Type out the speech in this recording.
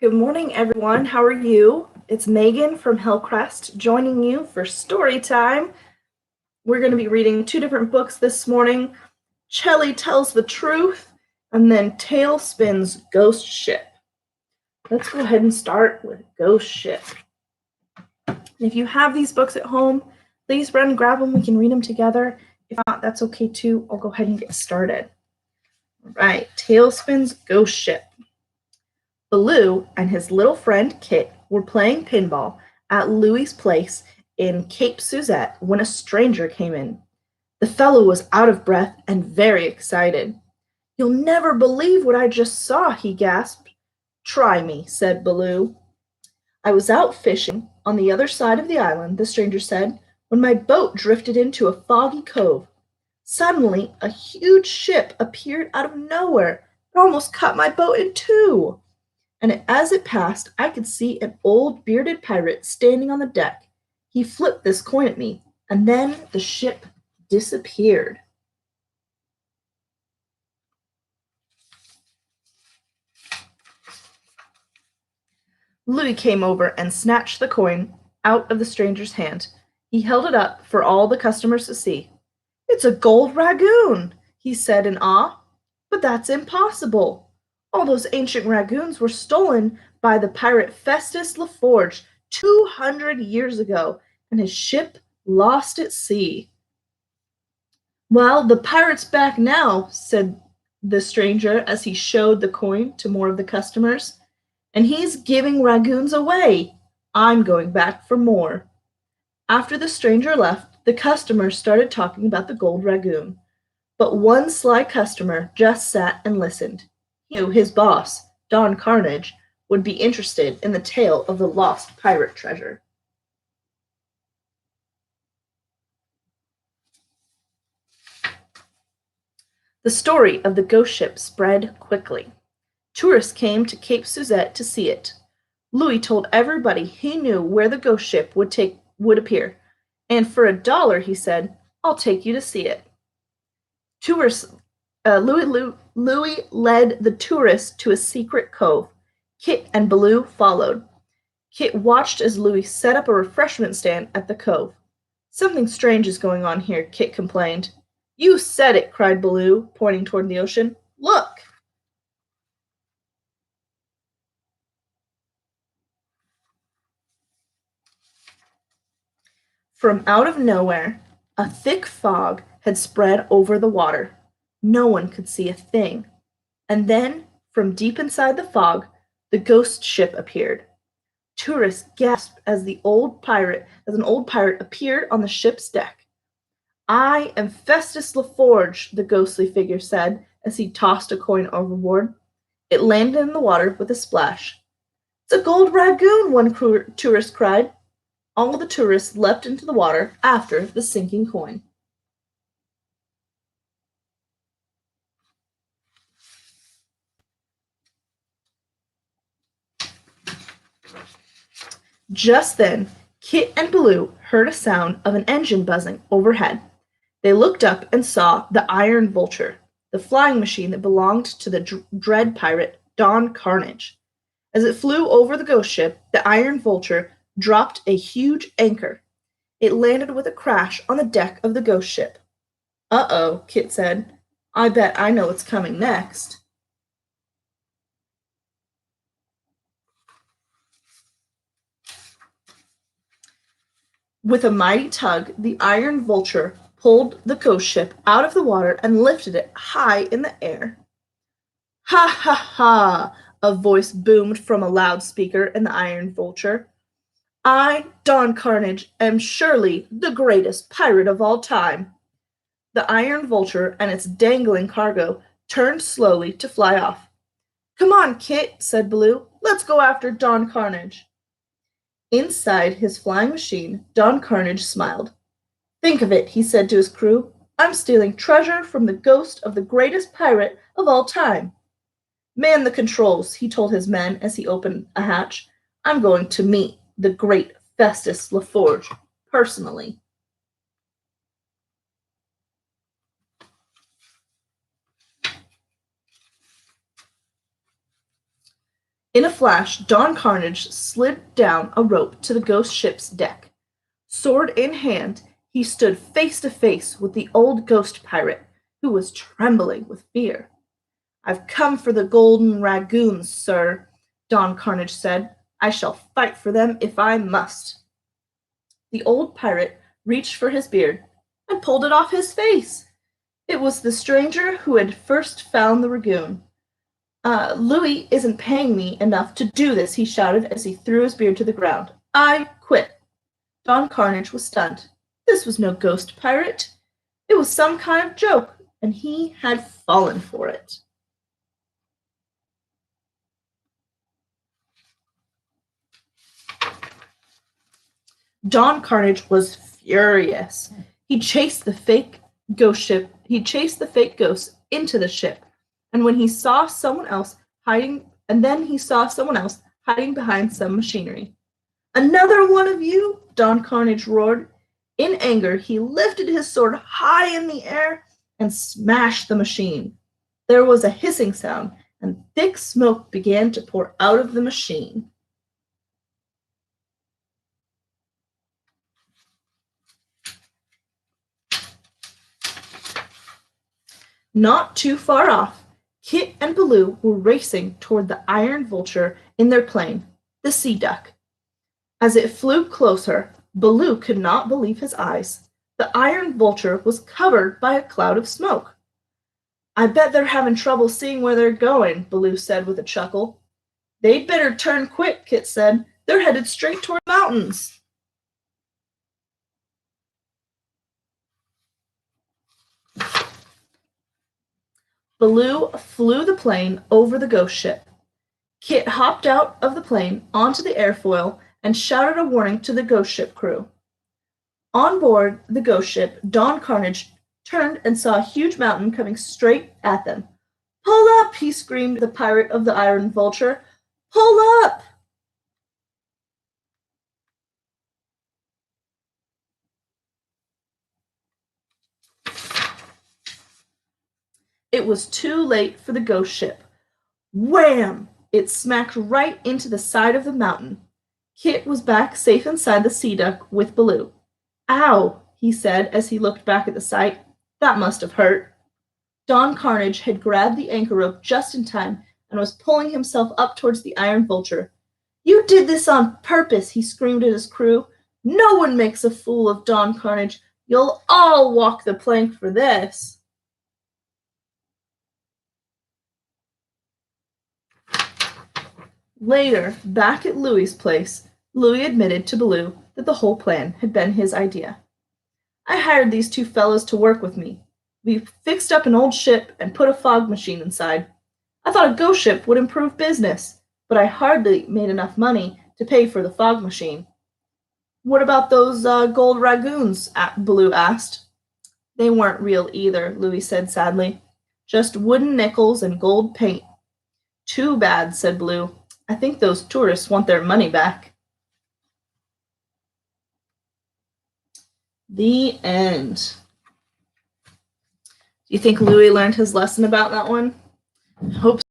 Good morning, everyone. How are you? It's Megan from Hillcrest joining you for story time. We're going to be reading two different books this morning. Chelly Tells the Truth, and then Tailspin's Ghost Ship. Let's go ahead and start with Ghost Ship. If you have these books at home, please run and grab them. We can read them together. If not, that's okay too. I'll go ahead and get started. All right, Tailspin's Ghost Ship. Baloo and his little friend Kit were playing pinball at Louie's place in Cape Suzette when a stranger came in. The fellow was out of breath and very excited. "You'll never believe what I just saw," he gasped. "Try me," said Baloo. "I was out fishing on the other side of the island," the stranger said, "when my boat drifted into a foggy cove. Suddenly a huge ship appeared out of nowhere and almost cut my boat in two. And as it passed, I could see an old bearded pirate standing on the deck. He flipped this coin at me, and then the ship disappeared." Louis came over and snatched the coin out of the stranger's hand. He held it up for all the customers to see. "It's a gold ragoon," he said in awe. "But that's impossible. All those ancient ragoons were stolen by the pirate Festus LaForge 200 years ago, and his ship lost at sea." "Well, the pirate's back now," said the stranger as he showed the coin to more of the customers, "and he's giving ragoons away. I'm going back for more." After the stranger left, the customers started talking about the gold ragoon. But one sly customer just sat and listened. He knew his boss, Don Carnage, would be interested in the tale of the lost pirate treasure. The story of the ghost ship spread quickly. Tourists came to Cape Suzette to see it. Louis told everybody he knew where the ghost ship would appear, and for $1, he said, "I'll take you to see it." Tourists, Louis led the tourists to a secret cove. Kit and Baloo followed. Kit watched as Louis set up a refreshment stand at the cove. "Something strange is going on here," Kit complained. "You said it," cried Baloo, pointing toward the ocean. "Look!" From out of nowhere, a thick fog had spread over the water. No one could see a thing. And then, from deep inside the fog, the ghost ship appeared. Tourists gasped as an old pirate appeared on the ship's deck. "I am Festus LaForge," the ghostly figure said as he tossed a coin overboard. It landed in the water with a splash. "It's a gold ragoon," one tourist cried. All the tourists leapt into the water after the sinking coin. Just then, Kit and Baloo heard a sound of an engine buzzing overhead. They looked up and saw the Iron Vulture, the flying machine that belonged to the dread pirate Don Carnage. As it flew over the ghost ship, the Iron Vulture dropped a huge anchor. It landed with a crash on the deck of the ghost ship. "Uh-oh," Kit said. "I bet I know what's coming next." With a mighty tug, the Iron Vulture pulled the ghost ship out of the water and lifted it high in the air. "Ha ha ha!" a voice boomed from a loudspeaker in the Iron Vulture. "I, Don Carnage, am surely the greatest pirate of all time." The Iron Vulture and its dangling cargo turned slowly to fly off. "Come on, Kit," said Baloo. "Let's go after Don Carnage." Inside his flying machine, Don Carnage smiled. "Think of it," he said to his crew. "I'm stealing treasure from the ghost of the greatest pirate of all time. Man the controls," he told his men as he opened a hatch. "I'm going to meet the great Festus LaForge personally." In a flash, Don Carnage slid down a rope to the ghost ship's deck. Sword in hand, he stood face to face with the old ghost pirate, who was trembling with fear. "I've come for the golden ragoons, sir," Don Carnage said. "I shall fight for them if I must." The old pirate reached for his beard and pulled it off his face. It was the stranger who had first found the ragoon. "Louis isn't paying me enough to do this," he shouted as he threw his beard to the ground. "I quit." Don Carnage was stunned. This was no ghost pirate. It was some kind of joke, and he had fallen for it. Don Carnage was furious. He chased the fake ghost into the ship, and when he saw someone else hiding behind some machinery. "Another one of you?" Don Carnage roared. In anger, he lifted his sword high in the air and smashed the machine. There was a hissing sound, and thick smoke began to pour out of the machine. Not too far off, Kit and Baloo were racing toward the iron vulture in their plane, the Sea Duck. As it flew closer, Baloo could not believe his eyes. The iron vulture was covered by a cloud of smoke. "I bet they're having trouble seeing where they're going," Baloo said with a chuckle. "They'd better turn quick," Kit said. "They're headed straight toward the mountains." Baloo flew the plane over the ghost ship. Kit hopped out of the plane onto the airfoil and shouted a warning to the ghost ship crew. On board the ghost ship, Don Carnage turned and saw a huge mountain coming straight at them. "Pull up!" he screamed to the pirate of the iron vulture. "Pull up!" It was too late for the ghost ship. Wham! It smacked right into the side of the mountain. Kit was back safe inside the Sea Duck with Baloo. "Ow!" he said as he looked back at the sight. "That must have hurt." Don Carnage had grabbed the anchor rope just in time and was pulling himself up towards the iron vulture. "You did this on purpose!" he screamed at his crew. "No one makes a fool of Don Carnage. You'll all walk the plank for this." Later, back at Louis's place, Louis admitted to Baloo that the whole plan had been his idea. "I hired these two fellows to work with me. We fixed up an old ship and put a fog machine inside. I thought a ghost ship would improve business, but I hardly made enough money to pay for the fog machine." "What about those gold ragoons?" Baloo asked. "They weren't real either," Louis said sadly. "Just wooden nickels and gold paint." "Too bad," said Baloo. "I think those tourists want their money back." The end. Do you think Louis learned his lesson about that one? Hope